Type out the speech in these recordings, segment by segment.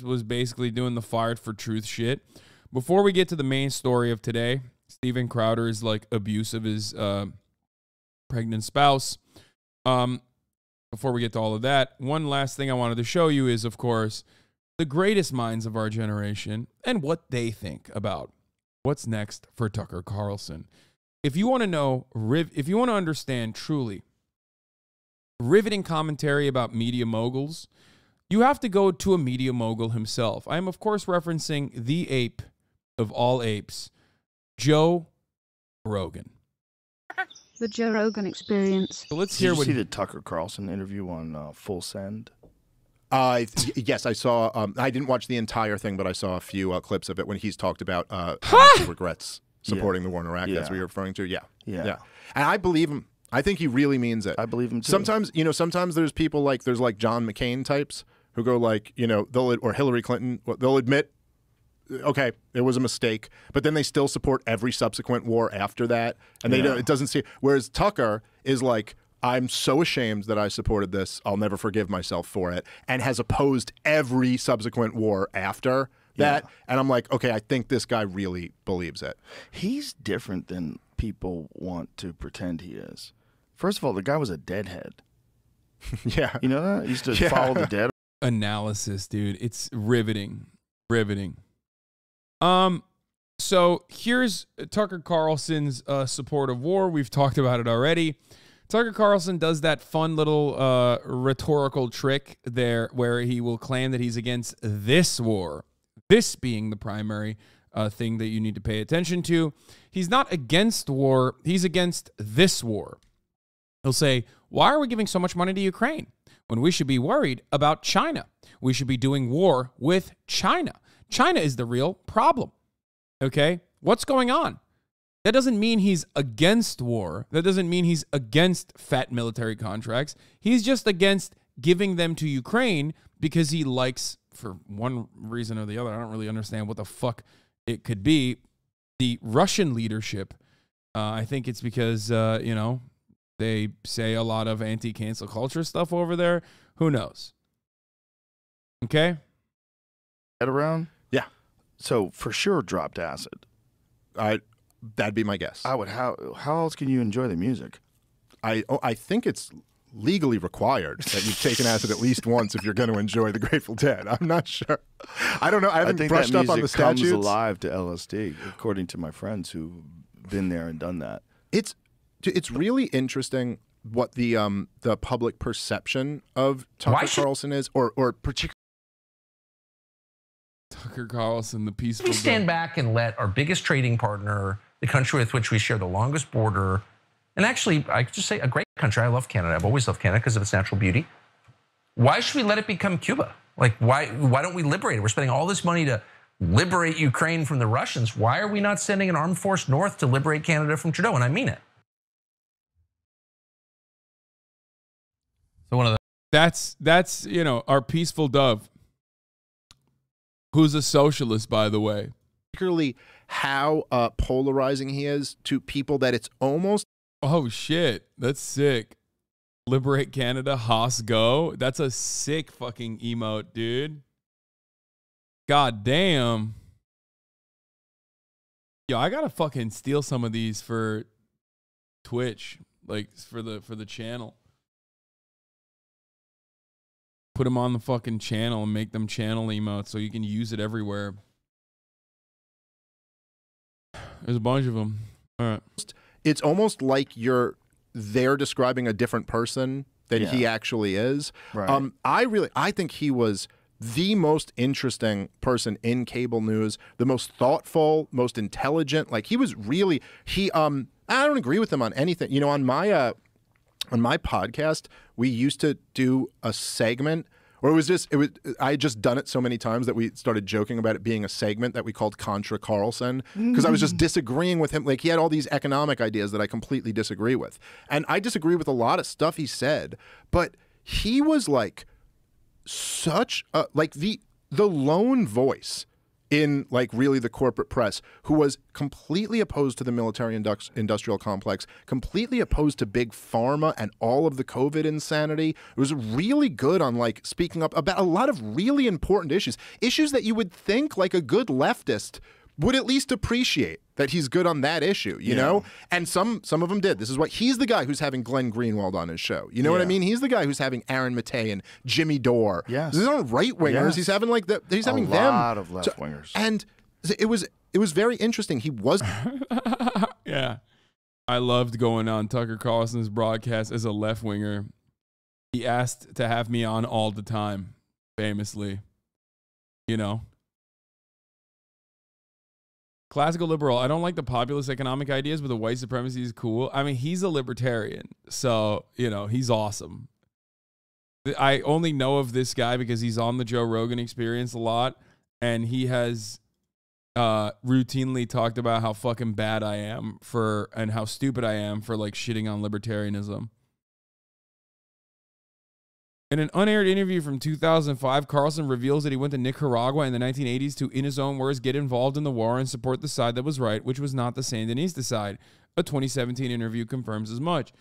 was basically doing the fired for truth shit. Before we get to the main story of today, Steven Crowder's like abuse of his pregnant spouse. Before we get to all of that, one last thing I wanted to show you is, of course, the greatest minds of our generation and what they think about what's next for Tucker Carlson. If you want to know, if you want to understand truly riveting commentary about media moguls, you have to go to a media mogul himself. I am, of course, referencing the ape of all apes, Joe Rogan. The Joe Rogan Experience. So let's hear Did you see the Tucker Carlson interview on Full Send? Yes, I saw. I didn't watch the entire thing, but I saw a few clips of it when he's talked about regrets supporting the war in Iraq. That's what you're referring to. Yeah. And I believe him. I think he really means it. I believe him too. Sometimes, sometimes there's people like John McCain types who go like, or Hillary Clinton, they'll admit, okay, it was a mistake, but then they still support every subsequent war after that, and it doesn't see. Whereas Tucker is like, I'm so ashamed that I supported this, I'll never forgive myself for it, and has opposed every subsequent war after that. And I'm like, okay, I think this guy really believes it. He's different than people want to pretend he is. First of all, the guy was a deadhead. Yeah. You know that? He used to follow the dead. Analysis, dude. It's riveting. Riveting. So here's Tucker Carlson's support of war. We've talked about it already. Tucker Carlson does that fun little rhetorical trick there where he will claim that he's against this war, this being the primary thing that you need to pay attention to. He's not against war. He's against this war. He'll say, why are we giving so much money to Ukraine when we should be worried about China? We should be doing war with China. China is the real problem. Okay? What's going on? That doesn't mean he's against war. That doesn't mean he's against fat military contracts. He's just against giving them to Ukraine because he likes, for one reason or the other, I don't really understand what the fuck it could be, the Russian leadership. I think it's because, they say a lot of anti-cancel culture stuff over there. Who knows? Okay? Head around? Yeah. So for sure dropped acid. That'd be my guess. I would. How else can you enjoy the music? I think it's legally required that you've taken acid at least once if you're going to enjoy the Grateful Dead. I'm not sure. I don't know. I haven't brushed up on the statutes. Comes alive to LSD, according to my friends who've been there and done that. It's really interesting what the public perception of Tucker Carlson is, or particularly Tucker Carlson, the peaceful. We stand back and let our biggest trading partner, the country with which we share the longest border, and actually, I could just say a great country. I love Canada. I've always loved Canada because of its natural beauty. Why should we let it become Cuba? Like, why don't we liberate it? We're spending all this money to liberate Ukraine from the Russians. Why are we not sending an armed force north to liberate Canada from Trudeau? And I mean it. So one of the that's our peaceful dove, who's a socialist, by the way. Particularly how polarizing he is to people that it's almost. Oh shit, that's sick. Liberate Canada, Haas go. That's a sick fucking emote, dude. God damn. Yo, I gotta fucking steal some of these for Twitch, like for the channel. Put them on the fucking channel and make them channel emotes so you can use it everywhere. There's a bunch of them. All right. It's almost like they're describing a different person than he actually is. Right. I think he was the most interesting person in cable news, the most thoughtful, most intelligent. Like he was really I don't agree with him on anything. You know, on my podcast, we used to do a segment, or I had just done it so many times that we started joking about it being a segment that we called Contra Carlson, because I was just disagreeing with him. Like he had all these economic ideas that I completely disagree with. And I disagree with a lot of stuff he said, but he was like such a, like the lone voice in like really the corporate press, who was completely opposed to the military industrial complex, completely opposed to big pharma and all of the COVID insanity. It was really good on like speaking up about a lot of really important issues that you would think like a good leftist would at least appreciate that he's good on that issue, you know? And some of them did. This is what he's the guy who's having Glenn Greenwald on his show. You know what I mean? He's the guy who's having Aaron Matei and Jimmy Dore. Yes. These aren't right wingers. He's having like he's having them. A lot of left wingers. And it was very interesting. He was Yeah. I loved going on Tucker Carlson's broadcast as a left winger. He asked to have me on all the time, famously. You know. Classical liberal. I don't like the populist economic ideas, but the white supremacy is cool. I mean, he's a libertarian, so, you know, he's awesome. I only know of this guy because he's on the Joe Rogan Experience a lot, and he has routinely talked about how fucking bad I am and how stupid I am for, like, shitting on libertarianism. In an unaired interview from 2005, Carlson reveals that he went to Nicaragua in the 1980s to, in his own words, get involved in the war and support the side that was right, which was not the Sandinista side. A 2017 interview confirms as much.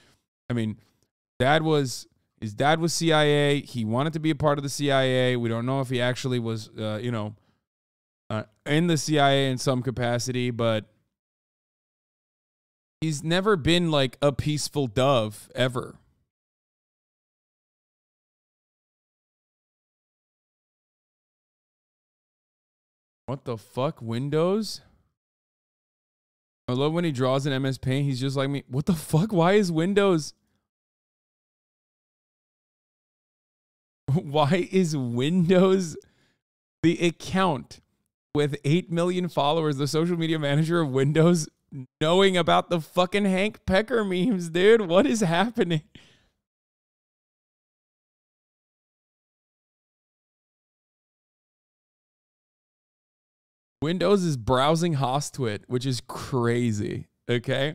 I mean, his dad was CIA. He wanted to be a part of the CIA. We don't know if he actually was, in the CIA in some capacity, but he's never been like a peaceful dove ever. What the fuck? Windows? I love when he draws in MS Paint. He's just like me. What the fuck? Why is Windows? Why is Windows the account with 8 million followers, the social media manager of Windows, knowing about the fucking Hank Pecker memes, dude? What is happening? Windows is browsing Hostwit, which is crazy. Okay.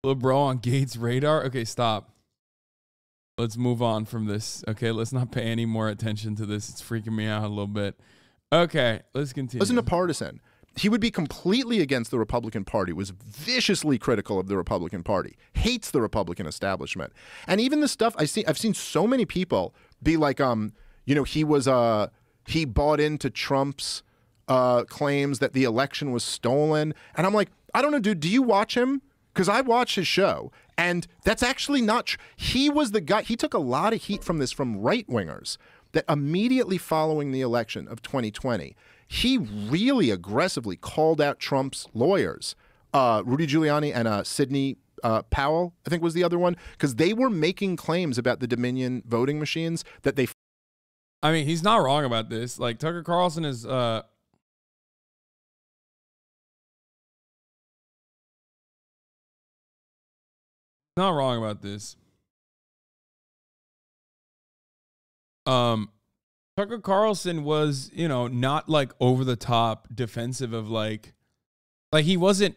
Little bro on Gates radar. Okay, stop. Let's move on from this. Okay, let's not pay any more attention to this. It's freaking me out a little bit. Okay, let's continue. Wasn't a partisan. He would be completely against the Republican Party, was viciously critical of the Republican Party, hates the Republican establishment. And even the stuff I've seen so many people be like, he bought into Trump's claims that the election was stolen. And I'm like, I don't know, dude, do you watch him? Because I watched his show, and that's actually not true. He was the guy, he took a lot of heat from this from right-wingers that immediately following the election of 2020, he really aggressively called out Trump's lawyers, Rudy Giuliani and Sidney Powell, I think was the other one, because they were making claims about the Dominion voting machines that they... I mean, he's not wrong about this. Like, Tucker Carlson is... not wrong about this. Tucker Carlson was, not like over the top defensive of like he wasn't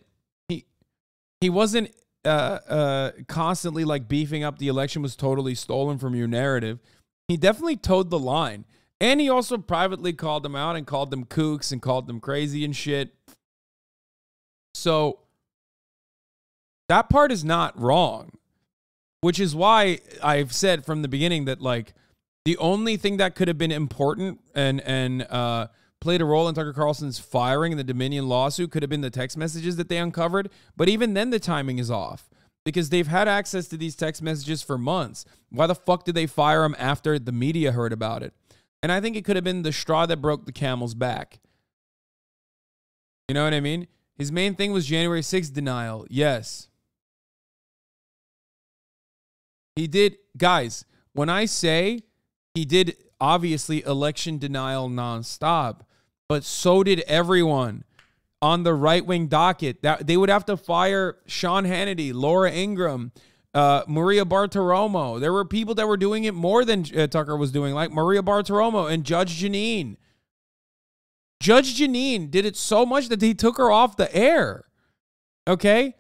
constantly like beefing up the election was totally stolen from your narrative. He definitely towed the line. And he also privately called them out and called them kooks and called them crazy and shit. So that part is not wrong, which is why I've said from the beginning that like the only thing that could have been important and played a role in Tucker Carlson's firing in the Dominion lawsuit could have been the text messages that they uncovered. But even then, the timing is off because they've had access to these text messages for months. Why the fuck did they fire him after the media heard about it? And I think it could have been the straw that broke the camel's back. You know what I mean? His main thing was January 6th denial. Yes. He did, guys, when I say he did obviously election denial nonstop, but so did everyone on the right-wing docket. That they would have to fire Sean Hannity, Laura Ingraham, Maria Bartiromo. There were people that were doing it more than Tucker was doing, like Maria Bartiromo and Judge Jeanine. Judge Janine did it so much that he took her off the air. Okay?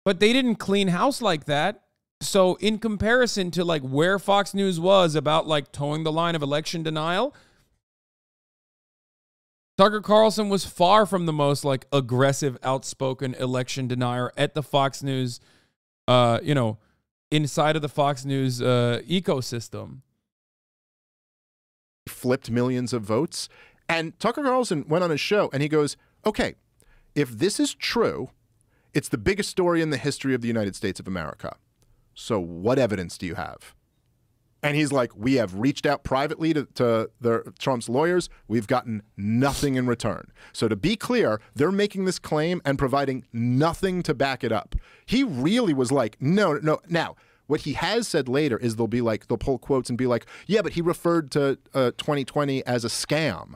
But they didn't clean house like that. So in comparison to like where Fox News was about like towing the line of election denial, Tucker Carlson was far from the most like aggressive, outspoken election denier at the Fox News, inside of the Fox News ecosystem. Flipped millions of votes. And Tucker Carlson went on his show and he goes, okay, if this is true, it's the biggest story in the history of the United States of America. So what evidence do you have? And he's like, we have reached out privately to Trump's lawyers. We've gotten nothing in return. So to be clear, they're making this claim and providing nothing to back it up. He really was like, no. Now, what he has said later is they'll pull quotes and be like, yeah, but he referred to 2020 as a scam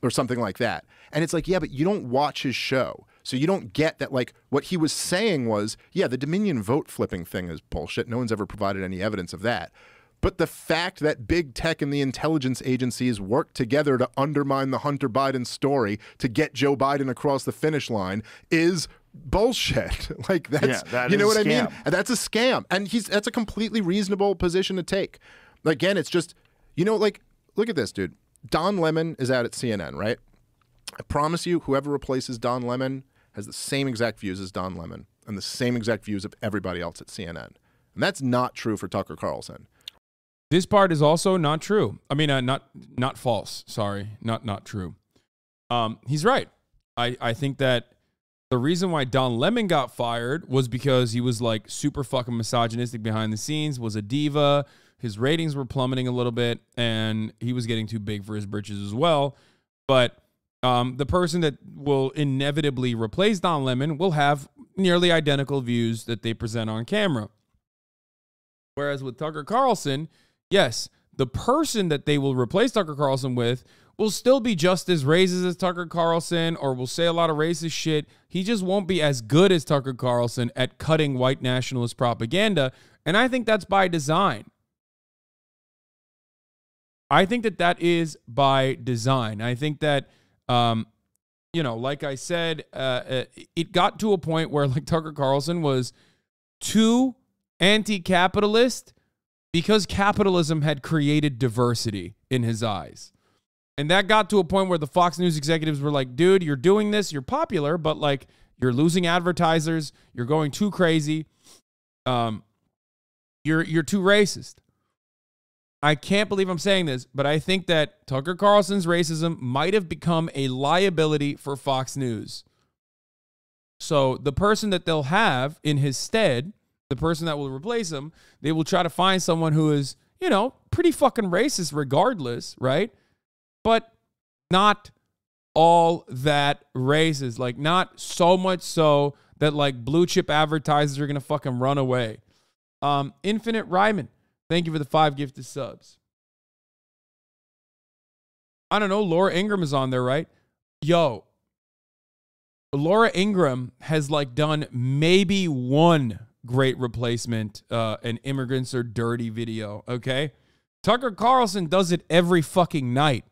or something like that. And it's like, yeah, but you don't watch his show. So you don't get that, like, what he was saying was, yeah, the Dominion vote flipping thing is bullshit. No one's ever provided any evidence of that. But the fact that big tech and the intelligence agencies work together to undermine the Hunter Biden story to get Joe Biden across the finish line is bullshit. Like, that's, you know what I mean? And that's a scam. And that's a completely reasonable position to take. Again, it's just, like, look at this, dude. Don Lemon is out at CNN, right? I promise you, whoever replaces Don Lemon has the same exact views as Don Lemon and the same exact views of everybody else at CNN. And that's not true for Tucker Carlson. This part is also not true. I mean, not false. Sorry, not true. He's right. I think that the reason why Don Lemon got fired was because he was like super fucking misogynistic behind the scenes, was a diva. His ratings were plummeting a little bit, and he was getting too big for his britches as well. But the person that will inevitably replace Don Lemon will have nearly identical views that they present on camera. Whereas with Tucker Carlson, yes, the person that they will replace Tucker Carlson with will still be just as racist as Tucker Carlson or will say a lot of racist shit. He just won't be as good as Tucker Carlson at cutting white nationalist propaganda. And I think that's by design. I think that is by design. I think that, like I said, it got to a point where like Tucker Carlson was too anti-capitalist because capitalism had created diversity in his eyes. And that got to a point where the Fox News executives were like, dude, you're doing this, you're popular, but like you're losing advertisers, you're going too crazy, you're too racist. I can't believe I'm saying this, but I think that Tucker Carlson's racism might have become a liability for Fox News. So the person that they'll have in his stead, the person that will replace him, they will try to find someone who is, pretty fucking racist regardless, right? But not all that racist. Like, not so much so that, like, blue chip advertisers are going to fucking run away. Infinite Ryman, thank you for the 5 gifted subs. I don't know, Laura Ingraham is on there, right? Yo, Laura Ingraham has, like, done maybe one great replacement, an Immigrants Are Dirty video, okay? Tucker Carlson does it every fucking night.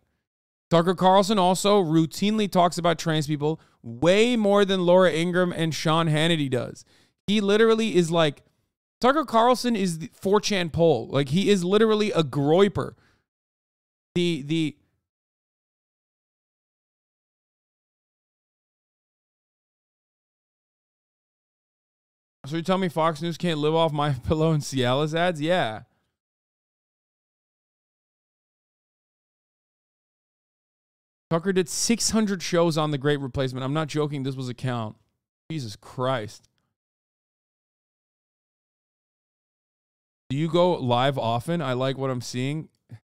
Tucker Carlson also routinely talks about trans people way more than Laura Ingraham and Sean Hannity does. He literally is like, Tucker Carlson is the 4chan poll. Like, he is literally a groiper. So you tell me Fox News can't live off My Pillow and Cialis ads? Yeah. Tucker did 600 shows on The Great Replacement. I'm not joking. This was a count. Jesus Christ. Do you go live often? I like what I'm seeing.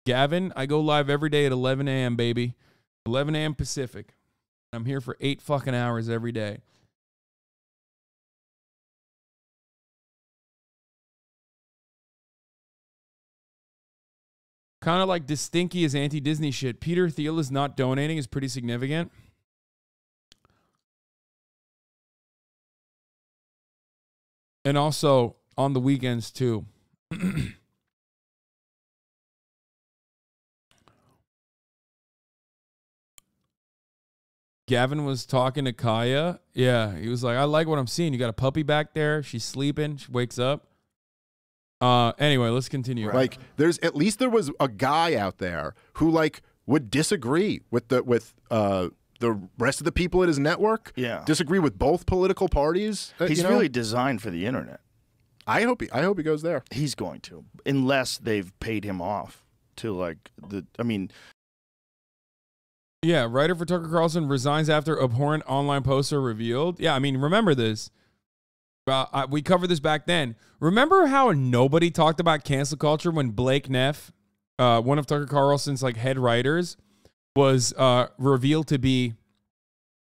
Gavin, I go live every day at 11 a.m., baby. 11 a.m. Pacific. I'm here for 8 fucking hours every day. Kind of like Distinky is anti-Disney shit. Peter Thiel is not donating is pretty significant. And also on the weekends too. Gavin was talking to Kaya. Yeah, he was like, I like what I'm seeing. You got a puppy back there. She's sleeping. She wakes up. Anyway, let's continue. Like, at least there was a guy out there who like would disagree with the rest of the people at his network. Yeah, disagree with both political parties. He's really designed for the internet. I hope he goes there. He's going to, unless they've paid him off to like the. I mean. Yeah, writer for Tucker Carlson resigns after abhorrent online posts are revealed. Yeah, I mean, remember this. We covered this back then. Remember how nobody talked about cancel culture when Blake Neff, one of Tucker Carlson's like head writers, was revealed to be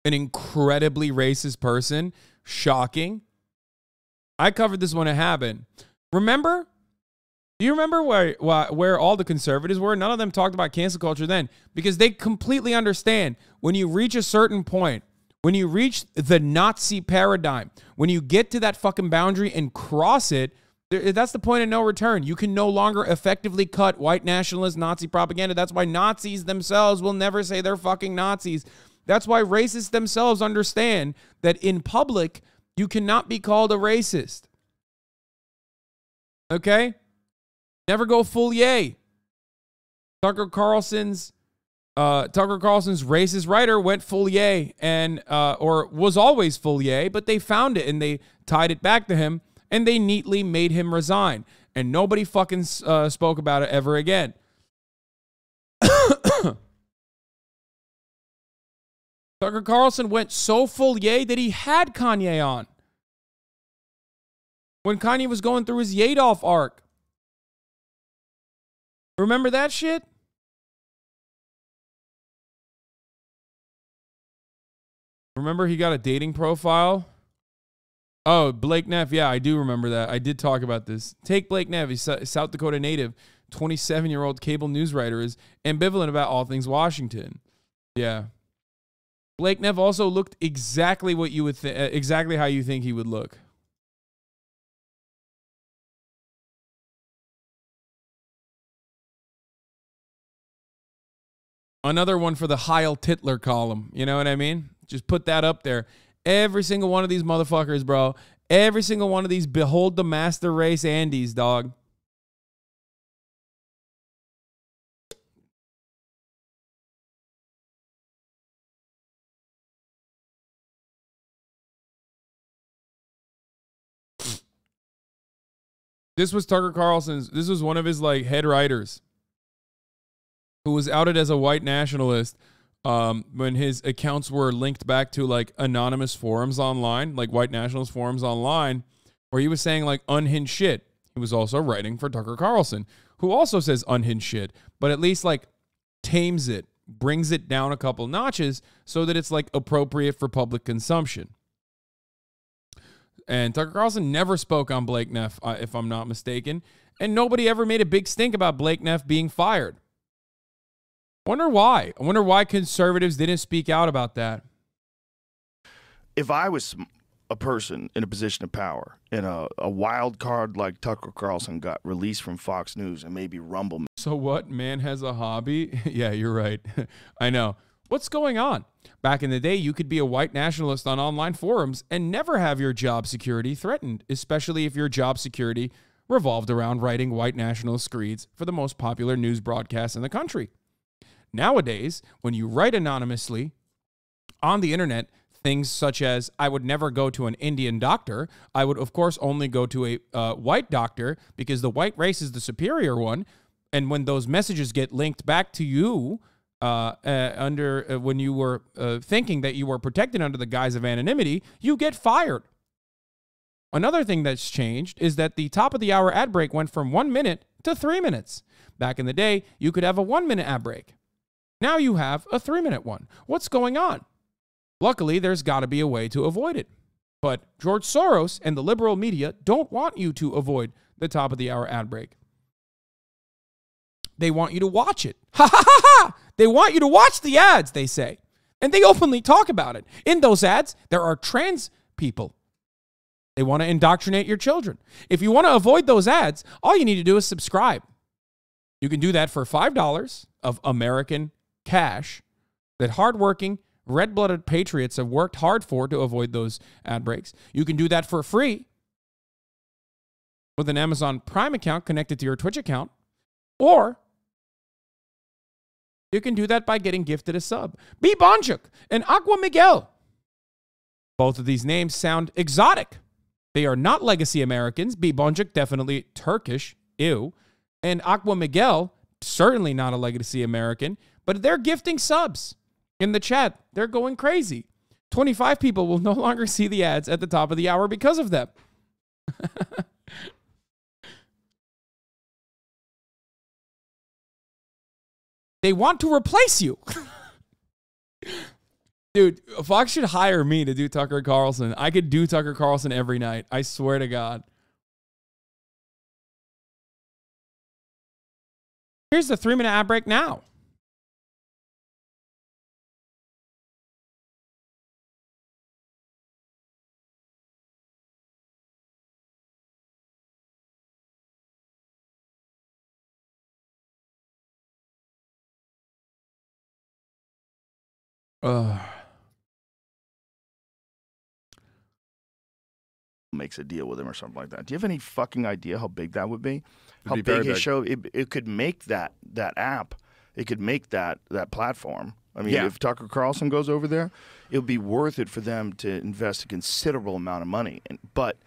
an incredibly racist person? Shocking. I covered this when it happened. Remember? Do you remember where all the conservatives were? None of them talked about cancel culture then because they completely understand when you reach a certain point, when you reach the Nazi paradigm, when you get to that fucking boundary and cross it, that's the point of no return. You can no longer effectively cut white nationalist Nazi propaganda. That's why Nazis themselves will never say they're fucking Nazis. That's why racists themselves understand that in public, you cannot be called a racist. Okay? Never go full yay. Tucker Carlson's racist writer went full yay and or was always full yay, but they found it and they tied it back to him and they neatly made him resign. And nobody fucking spoke about it ever again. Tucker Carlson went so full yay that he had Kanye on when Kanye was going through his Yadolf arc. Remember that shit? Remember he got a dating profile? Oh, Blake Neff. Yeah, I do remember that. I did talk about this. Take Blake Neff. He's a South Dakota native, 27-year-old cable news writer, is ambivalent about all things Washington. Yeah. Blake Neff also looked exactly what you would exactly how you think he would look. Another one for the Heil Titler column. You know what I mean? Just put that up there. Every single one of these motherfuckers, bro. Every single one of these behold the master race Andes, dog. This was Tucker Carlson's. This was one of his like head writers who was outed as a white nationalist when his accounts were linked back to like anonymous forums online, like white nationalist forums online, where he was saying like unhinged shit. He was also writing for Tucker Carlson, who also says unhinged shit, but at least like tames it, brings it down a couple notches so that it's like appropriate for public consumption. And Tucker Carlson never spoke on Blake Neff, if I'm not mistaken, and nobody ever made a big stink about Blake Neff being fired. Wonder why. I wonder why conservatives didn't speak out about that. If I was a person in a position of power and a wild card like Tucker Carlson got released from Fox News and maybe Rumble. So what? Man has a hobby? Yeah, you're right. I know. What's going on? Back in the day, you could be a white nationalist on online forums and never have your job security threatened, especially if your job security revolved around writing white nationalist screeds for the most popular news broadcasts in the country. Nowadays, when you write anonymously on the internet, things such as, I would never go to an Indian doctor, I would, of course, only go to a white doctor because the white race is the superior one. And when those messages get linked back to you when you were thinking that you were protected under the guise of anonymity, you get fired. Another thing that's changed is that the top of the hour ad break went from 1 minute to 3 minutes. Back in the day, you could have a 1 minute ad break. Now you have a 3 minute one. What's going on? Luckily, there's got to be a way to avoid it. But George Soros and the liberal media don't want you to avoid the top of the hour ad break. They want you to watch it. Ha ha ha ha! They want you to watch the ads, they say. And they openly talk about it. In those ads, there are trans people. They want to indoctrinate your children. If you want to avoid those ads, all you need to do is subscribe. You can do that for $5 of American cash that hardworking, red-blooded patriots have worked hard for to avoid those ad breaks. You can do that for free with an Amazon Prime account connected to your Twitch account, or you can do that by getting gifted a sub. B. Bonjuk and Aqua Miguel. Both of these names sound exotic. They are not legacy Americans. B. Bonjuk, definitely Turkish. Ew. And Aqua Miguel, certainly not a legacy American, but they're gifting subs in the chat. They're going crazy. 25 people will no longer see the ads at the top of the hour because of them. They want to replace you. Dude, Fox should hire me to do Tucker Carlson. I could do Tucker Carlson every night. I swear to God. Here's the 3-minute ad break now. Makes a deal with him or something like that. Do you have any fucking idea how big that would be? How be big very his big. show? It could make that app. It could make that platform. I mean, Yeah. if Tucker Carlson goes over there, it would be worth it for them to invest a considerable amount of money. But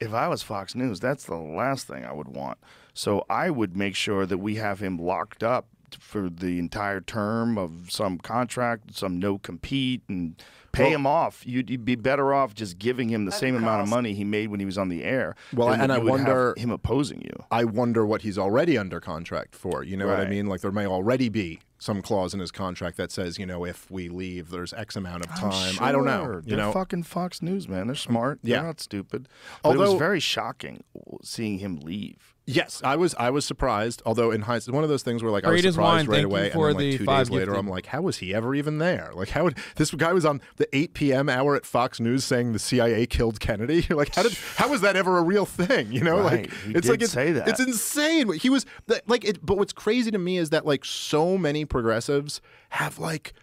if I was Fox News, that's the last thing I would want. So I would make sure that we have him locked up for the entire term of some contract, some no compete, and pay him off. You'd be better off just giving him the same amount of money he made when he was on the air. Well, and I you would wonder have him opposing you. I wonder what he's already under contract for. You know what I Right. mean? Like there may already be some clause in his contract that says, you know, if we leave, there's X amount of time. I don't know. Sure. You They're know, fucking Fox News, man. They're smart. Yeah. They're not stupid. But it Although- was very shocking seeing him leave. yes, I was surprised. Although in hindsight, one of those things where like I was Great as surprised wine. right Thank you away, and for then like the 2 5 days later, gifted. I'm like, how was he ever even there? Like, how would this guy was on the 8 p.m. hour at Fox News saying the CIA killed Kennedy? You're like, how was that ever a real thing? You know, Right. like He it's did like say that. it's insane. He was like it. But what's crazy to me is that like so many progressives have like.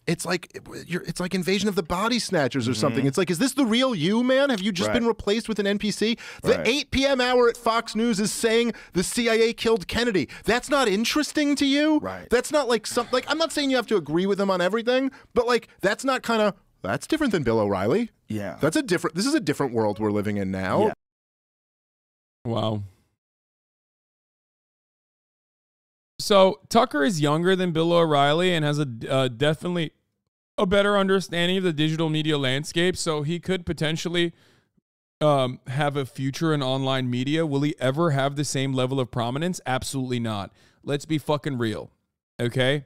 It's like Invasion of the Body Snatchers or something. It's like, is this the real you, man? Have you just Right. been replaced with an NPC? The Right. 8 p.m. hour at Fox News is saying the CIA killed Kennedy. That's not interesting to you? Right. That's not like something. Like, I'm not saying you have to agree with him on everything, but like that's not kind of that's different than Bill O'Reilly. Yeah. This is a different world we're living in now. Yeah. Wow. So Tucker is younger than Bill O'Reilly and has a definitely a better understanding of the digital media landscape. So he could potentially have a future in online media. Will he ever have the same level of prominence? Absolutely not. Let's be fucking real. Okay?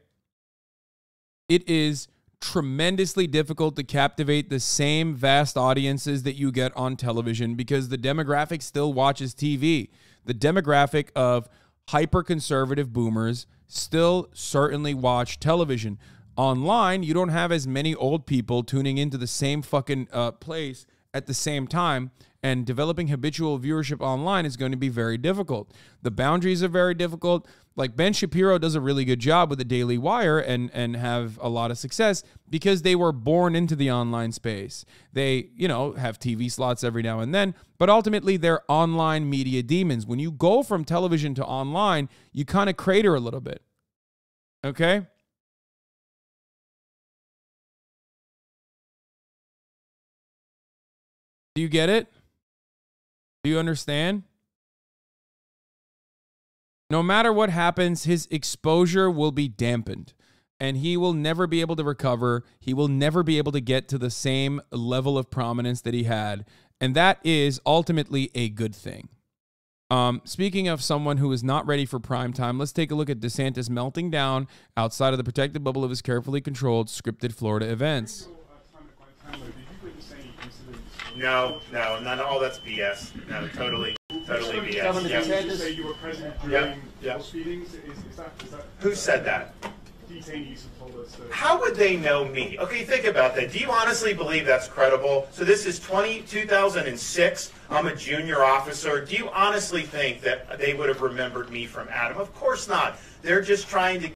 It is tremendously difficult to captivate the same vast audiences that you get on television because the demographic still watches TV. The demographic of hyper-conservative boomers still certainly watch television. Online, you don't have as many old people tuning into the same fucking place at the same time, and developing habitual viewership online is going to be very difficult. The boundaries are very difficult. Like Ben Shapiro does a really good job with the Daily Wire and have a lot of success because they were born into the online space. They, you know, have TV slots every now and then, but ultimately they're online media demons. When you go from television to online, you kind of crater a little bit. Okay? Do you get it? Do you understand? No matter what happens, his exposure will be dampened and he will never be able to recover. He will never be able to get to the same level of prominence that he had. And that is ultimately a good thing. Speaking of someone who is not ready for prime time, let's take a look at DeSantis melting down outside of the protected bubble of his carefully controlled, scripted Florida events. No, none of all that's BS. No, totally BS. Governor Yep. DeSantis say you were present during House meetings. Is that Who said that? detainees have told us that? How would they know me? Okay, think about that. Do you honestly believe that's credible? So this is 2006. I'm a junior officer. Do you honestly think that they would have remembered me from Adam? Of course not. They're just trying to